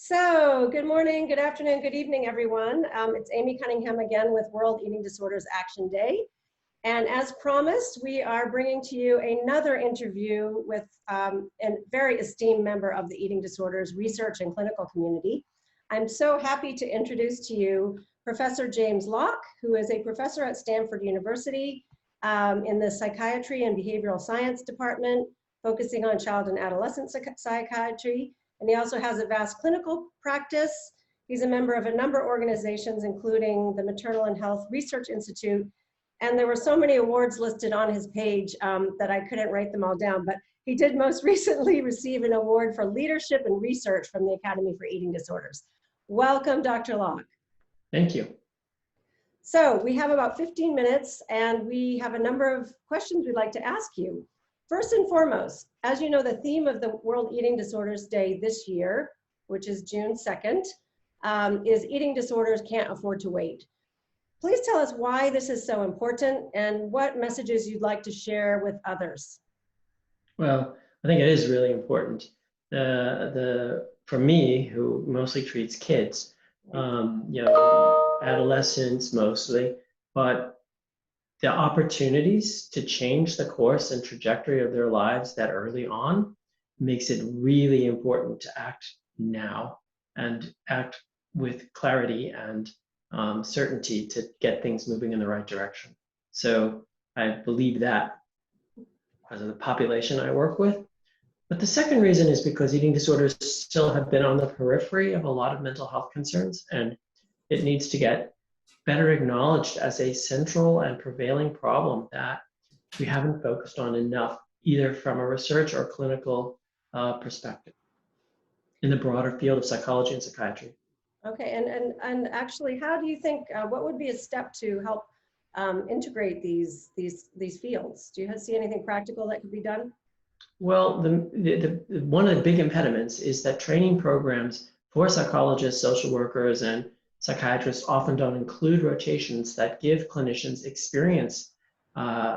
So, good morning, good afternoon, good evening, everyone. It's Amy Cunningham again with World Eating Disorders Action Day. And as promised, we are bringing to you another interview with a very esteemed member of the eating disorders research and clinical community. I'm so happy to introduce to you Professor James Locke, who is a professor at Stanford University in the Psychiatry and Behavioral Science Department, focusing on child and adolescent psychiatry. And he also has a vast clinical practice. He's a member of a number of organizations, including the Maternal and Health Research Institute. And there were so many awards listed on his page that I couldn't write them all down, but he did most recently receive an award for leadership and research from the Academy for Eating Disorders. Welcome, Dr. Locke. Thank you. So we have about 15 minutes and we have a number of questions we'd like to ask you. First and foremost, as you know, the theme of the World Eating Disorders Day this year, which is June 2nd, is Eating Disorders Can't Afford to Wait. Please tell us why this is so important and what messages you'd like to share with others. Well, I think it is really important. For me, who mostly treats kids, adolescents mostly, but the opportunities to change the course and trajectory of their lives that early on makes it really important to act now and act with clarity and certainty to get things moving in the right direction. So I believe that because of the population I work with. But the second reason is because eating disorders still have been on the periphery of a lot of mental health concerns, and it needs to get better acknowledged as a central and prevailing problem that we haven't focused on enough, either from a research or clinical perspective in the broader field of psychology and psychiatry. Okay, and actually, how do you think, what would be a step to help integrate these fields? Do you see anything practical that could be done? Well, one of the big impediments is that training programs for psychologists, social workers, and psychiatrists often don't include rotations that give clinicians experience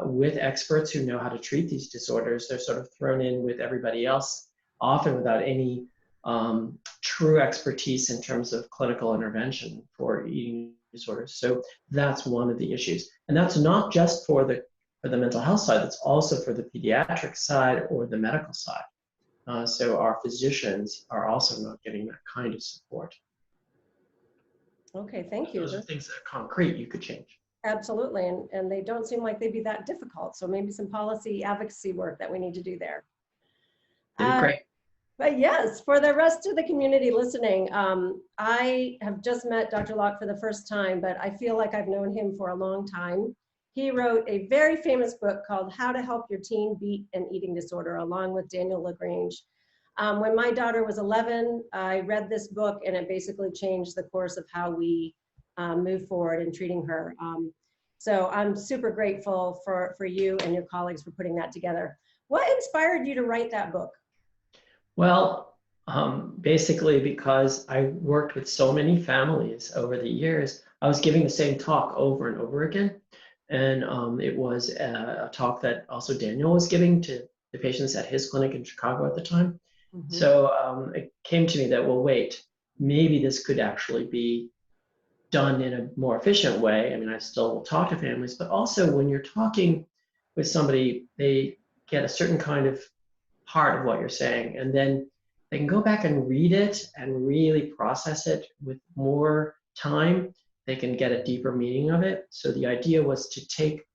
with experts who know how to treat these disorders. They're sort of thrown in with everybody else, often without any true expertise in terms of clinical intervention for eating disorders. So that's one of the issues. And that's not just for the mental health side, that's also for the pediatric side or the medical side. So our physicians are also not getting that kind of support. Okay, thank you. Those are things that are concrete you could change. Absolutely, and they don't seem like they'd be that difficult. So maybe some policy advocacy work that we need to do there. Great. But yes, for the rest of the community listening, I have just met Dr. Locke for the first time, but I feel like I've known him for a long time. He wrote a very famous book called How to Help Your Teen Beat an Eating Disorder, along with Daniel LaGrange. When my daughter was 11, I read this book and it basically changed the course of how we move forward in treating her. So I'm super grateful for you and your colleagues for putting that together. What inspired you to write that book? Well, basically because I worked with so many families over the years, I was giving the same talk over and over again. And it was a talk that also Daniel was giving to the patients at his clinic in Chicago at the time. Mm-hmm. So it came to me that, well, wait, maybe this could actually be done in a more efficient way. I mean, I still will talk to families, but also when you're talking with somebody, they get a certain kind of heart of what you're saying, and then they can go back and read it and really process it with more time. They can get a deeper meaning of it. So the idea was to take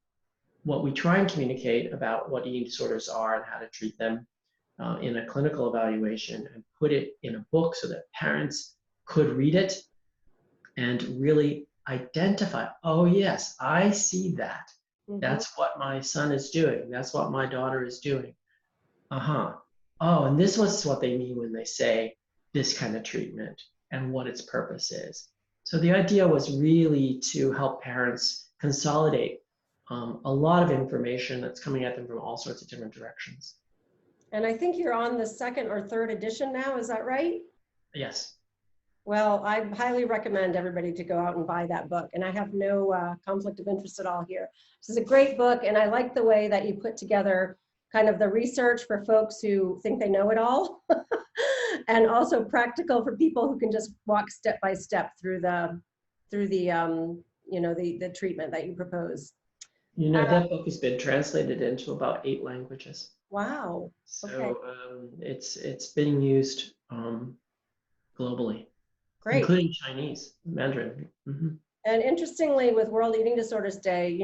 what we try and communicate about what eating disorders are and how to treat them in a clinical evaluation and put it in a book so that parents could read it and really identify, oh yes, I see that. Mm-hmm. That's what my son is doing. That's what my daughter is doing. Oh, and this was what they mean when they say this kind of treatment and what its purpose is. So the idea was really to help parents consolidate a lot of information that's coming at them from all sorts of different directions. And I think you're on the second or third edition now, is that right? Yes. Well, I highly recommend everybody to go out and buy that book. And I have no conflict of interest at all here. This is a great book, and I like the way that you put together kind of the research for folks who think they know it all and also practical for people who can just walk step by step through the the treatment that you propose. That book has been translated into about 8 languages. Wow. Okay. So it's being used globally, Great. including Chinese, Mandarin. And interestingly, with World Eating Disorders Day,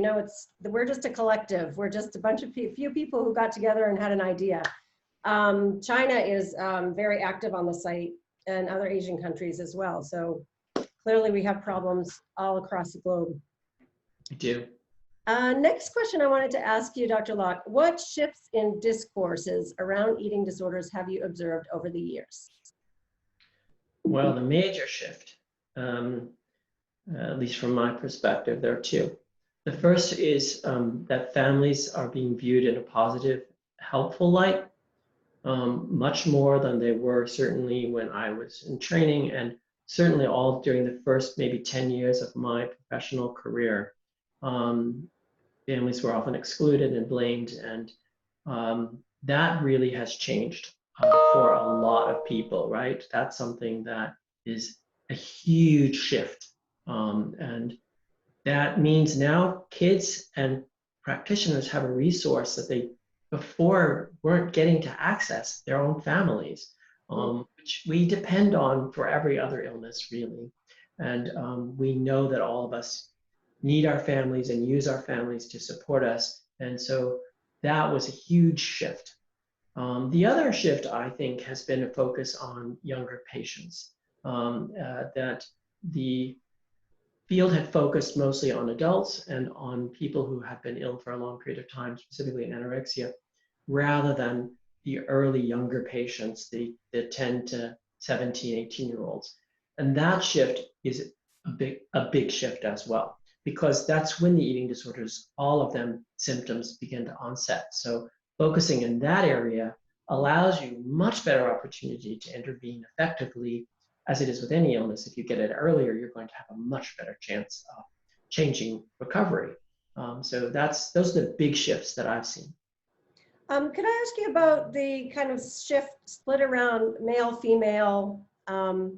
we're just a collective. We're just a bunch of few people who got together and had an idea. China is very active on the site, and other Asian countries as well. So clearly we have problems all across the globe. We do. Next question I wanted to ask you, Dr. Locke, what shifts in discourses around eating disorders have you observed over the years? Well, the major shift, at least from my perspective, there are 2. The first is that families are being viewed in a positive, helpful light, much more than they were certainly when I was in training, and certainly all during the first maybe 10 years of my professional career. Families were often excluded and blamed, and that really has changed for a lot of people, right? That's something that is a huge shift. And that means now kids and practitioners have a resource that they before weren't getting to access, their own families, which we depend on for every other illness, really. And we know that all of us need our families and use our families to support us. And so that was a huge shift. The other shift, I think, has been a focus on younger patients, that the field had focused mostly on adults and on people who had been ill for a long period of time, specifically anorexia, rather than the early younger patients, the 10 to 17, 18-year-olds. And that shift is a big shift as well, because that's when the eating disorders, all of them symptoms begin to onset. So focusing in that area allows you much better opportunity to intervene effectively. As it is with any illness, if you get it earlier, you're going to have a much better chance of changing recovery. So those are the big shifts that I've seen. Could I ask you about the kind of shift split around male, female, and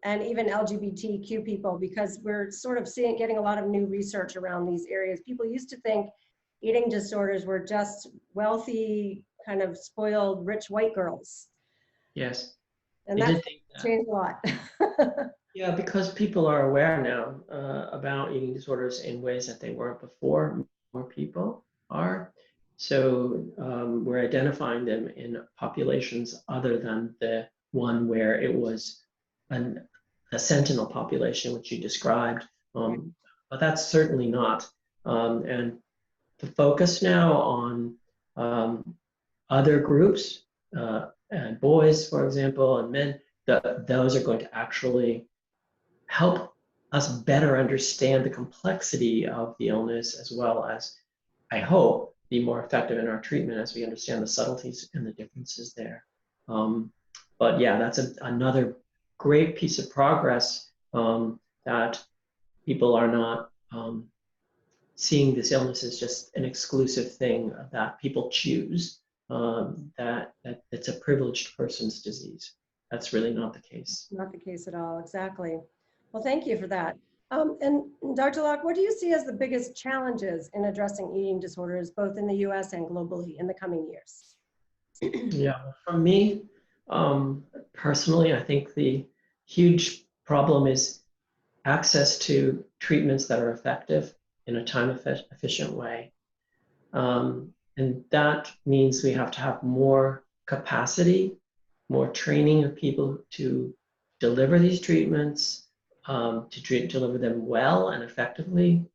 even LGBTQ people, because we're sort of getting a lot of new research around these areas. People used to think eating disorders were just wealthy, kind of spoiled, rich white girls. Yes. And that's changed a lot. Yeah, because people are aware now about eating disorders in ways that they weren't before. More people are. So we're identifying them in populations other than the one where it was a sentinel population, which you described. But that's certainly not. And the focus now on other groups, and boys, for example, and men, those are going to actually help us better understand the complexity of the illness, as well as, I hope, be more effective in our treatment as we understand the subtleties and the differences there. But yeah, that's another great piece of progress, that people are not seeing this illness as just an exclusive thing that people choose, that it's a privileged person's disease. That's really not the case. Not the case at all, exactly. Well, thank you for that. And Dr. Locke, what do you see as the biggest challenges in addressing eating disorders, both in the US and globally in the coming years? Yeah, for me, personally, I think the huge problem is access to treatments that are effective in a time-efficient way. And that means we have to have more capacity, more training of people to deliver these treatments, to deliver them well and effectively.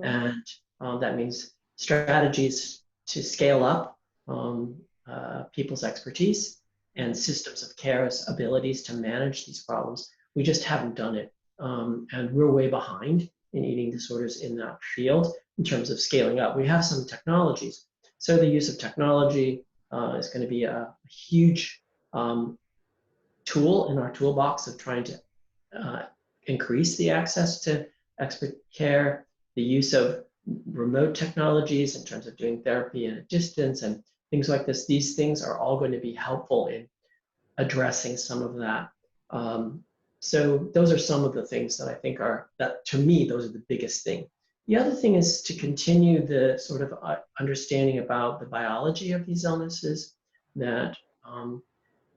And that means strategies to scale up people's expertise and systems of care's abilities to manage these problems. We just haven't done it. And we're way behind in eating disorders in that field in terms of scaling up. We have some technologies. So the use of technology is going to be a huge tool in our toolbox of trying to increase the access to expert care, the use of remote technologies in terms of doing therapy at a distance and things like this. These things are all going to be helpful in addressing some of that. So those are some of the things that I think are, that to me, those are the biggest thing. The other thing is to continue the sort of understanding about the biology of these illnesses, that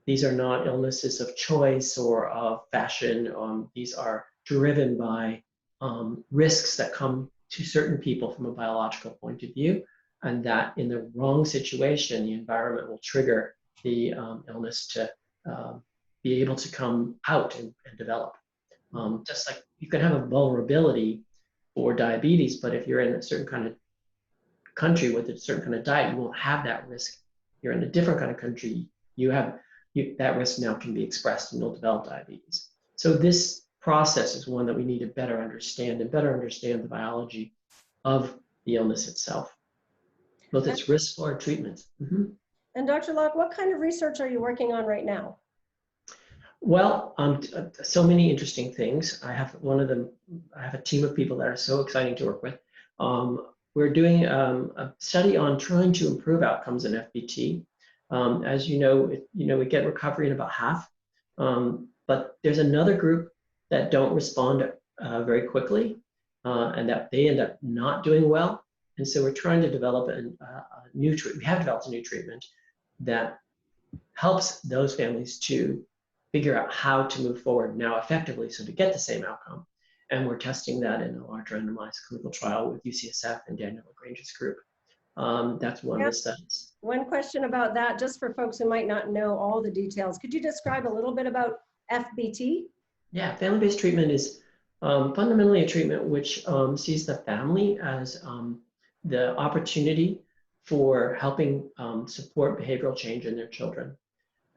these are not illnesses of choice or of fashion. These are driven by risks that come to certain people from a biological point of view, and that in the wrong situation, the environment will trigger the illness to be able to come out and develop. Just like you can have a vulnerability for diabetes, but if you're in a certain kind of country with a certain kind of diet, you won't have that risk. You're in a different kind of country, that risk now can be expressed and you'll develop diabetes. So this process is one that we need to better understand the biology of the illness itself, both its risk or treatment. And Dr. Locke, what kind of research are you working on right now? Well, so many interesting things. I have a team of people that are so exciting to work with. We're doing a study on trying to improve outcomes in FBT. As you know, we get recovery in about half, but there's another group that don't respond very quickly, and that they end up not doing well. And so we're trying to develop a new treatment. We have developed a new treatment that helps those families to figure out how to move forward now effectively, so to get the same outcome. And we're testing that in a large randomized clinical trial with UCSF and Daniel Lagrange's group. That's one of the studies. One question about that, just for folks who might not know all the details, could you describe a little bit about FBT? Yeah, family-based treatment is fundamentally a treatment which sees the family as the opportunity for helping support behavioral change in their children.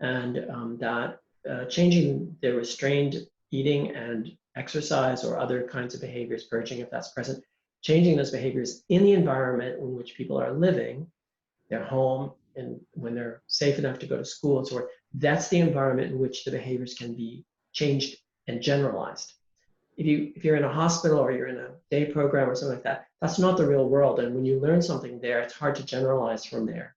And that changing the restrained eating and exercise or other kinds of behaviors, purging if that's present, changing those behaviors in the environment in which people are living, their home, and when they're safe enough to go to school and so forth, that's the environment in which the behaviors can be changed and generalized. If you're in a hospital or you're in a day program or something like that, that's not the real world. And when you learn something there, it's hard to generalize from there.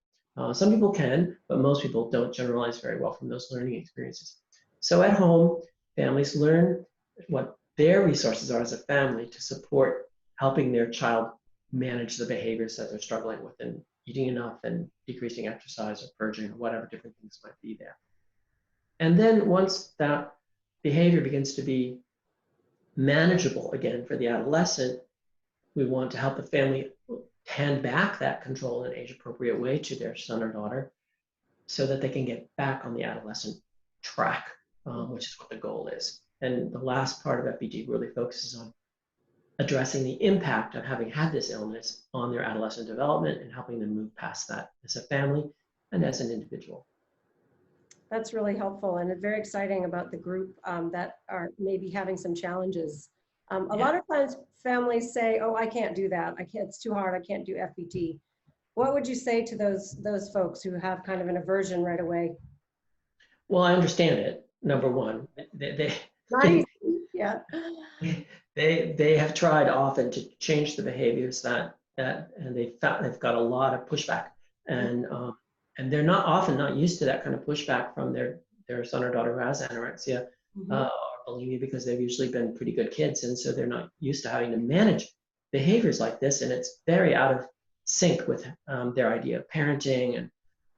Some people can, but most people don't generalize very well from those learning experiences. So at home, families learn what their resources are as a family to support helping their child manage the behaviors that they're struggling with, and eating enough and decreasing exercise or purging or whatever different things might be there. And then once that behavior begins to be manageable again for the adolescent, we want to help the family hand back that control in an age-appropriate way to their son or daughter so that they can get back on the adolescent track, which is what the goal is. And the last part of FBT really focuses on addressing the impact of having had this illness on their adolescent development and helping them move past that as a family and as an individual. That's really helpful, and it's very exciting about the group that are maybe having some challenges. A lot of times families say, oh, I can't do that. It's too hard. I can't do FBT. What would you say to those folks who have kind of an aversion right away? Well, I understand it. Number one, they have tried often to change the behaviors and they've got a lot of pushback, and they're often not used to that kind of pushback from their son or daughter who has anorexia or bulimia, because they've usually been pretty good kids, and so they're not used to having to manage behaviors like this, and it's very out of sync with their idea of parenting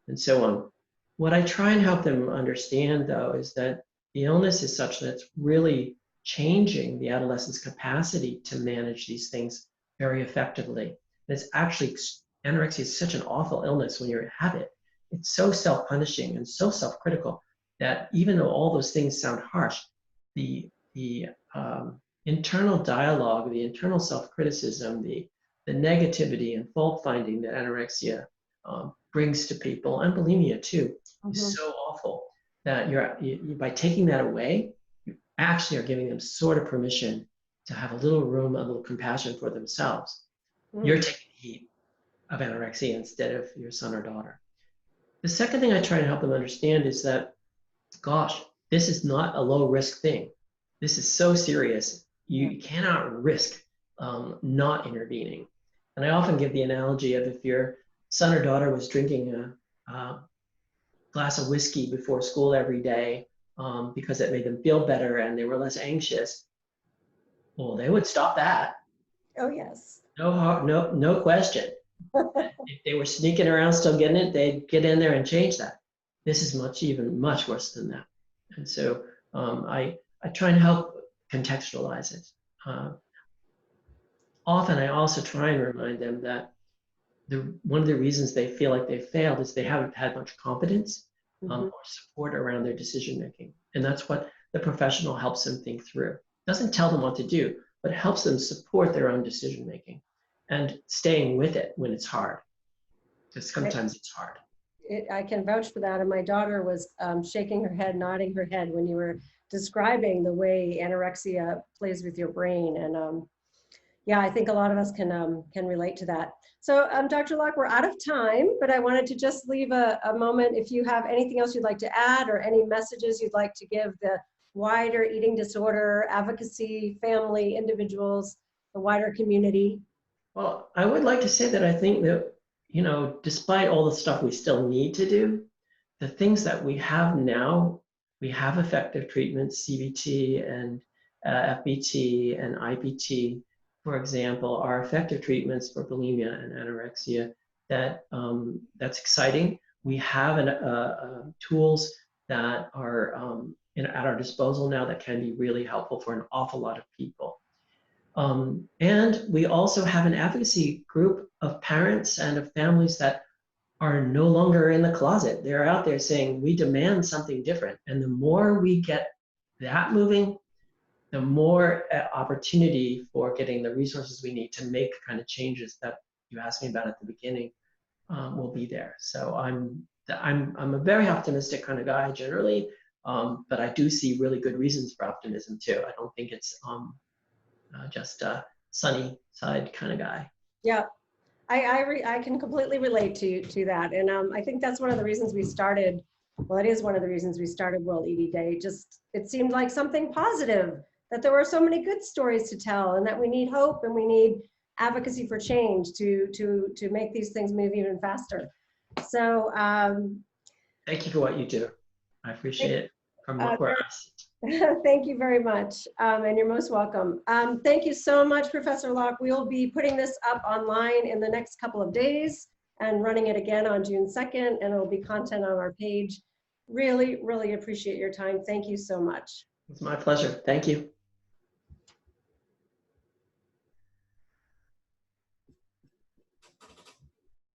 and so on. What I try and help them understand, though, is that the illness is such that it's really changing the adolescent's capacity to manage these things very effectively. And it's actually, anorexia is such an awful illness when you have it. It's so self-punishing and so self-critical that even though all those things sound harsh, the internal dialogue, the internal self-criticism, the negativity and fault-finding that anorexia brings to people, and bulimia too, is so awful that by taking that away, you actually are giving them sort of permission to have a little room, a little compassion for themselves. You're taking the heat of anorexia instead of your son or daughter. The second thing I try to help them understand is that, gosh, this is not a low-risk thing. This is so serious. You cannot risk not intervening. And I often give the analogy of if your son or daughter was drinking a glass of whiskey before school every day because it made them feel better and they were less anxious, well, they would stop that. Oh, yes. No question. If they were sneaking around still getting it, they'd get in there and change that. This is even much worse than that. And so I try and help contextualize it. Often I also try and remind them that one of the reasons they feel like they failed is they haven't had much confidence or support around their decision making. And that's what the professional helps them think through. Doesn't tell them what to do, but helps them support their own decision making and staying with it when it's hard. Because sometimes it's hard. I can vouch for that. And my daughter was shaking her head, nodding her head when you were describing the way anorexia plays with your brain. And yeah, I think a lot of us can relate to that. So Dr. Locke, we're out of time, but I wanted to just leave a moment if you have anything else you'd like to add or any messages you'd like to give the wider eating disorder advocacy, family, individuals, the wider community. Well, I would like to say that I think that, despite all the stuff we still need to do, the things that we have now, we have effective treatments, CBT and FBT and IPT, for example, are effective treatments for bulimia and anorexia. That's exciting. We have tools that are at our disposal now that can be really helpful for an awful lot of people. And we also have an advocacy group of parents and of families that are no longer in the closet. They're out there saying, we demand something different. And the more we get that moving, the more opportunity for getting the resources we need to make kind of changes that you asked me about at the beginning will be there. So I'm a very optimistic kind of guy generally, but I do see really good reasons for optimism too. I don't think it's just a sunny side kind of guy. Yeah, I can completely relate to that. And I think that's one of the reasons we started, well, it is one of the reasons we started World ED Day. Just, it seemed like something positive, that there were so many good stories to tell and that we need hope and we need advocacy for change to make these things move even faster. So thank you for what you do. I appreciate it from where I sit. Thank you very much, and you're most welcome. Thank you so much, Professor Locke. We'll be putting this up online in the next couple of days and running it again on June 2nd, and it'll be content on our page. Really, really appreciate your time. Thank you so much. It's my pleasure. Thank you.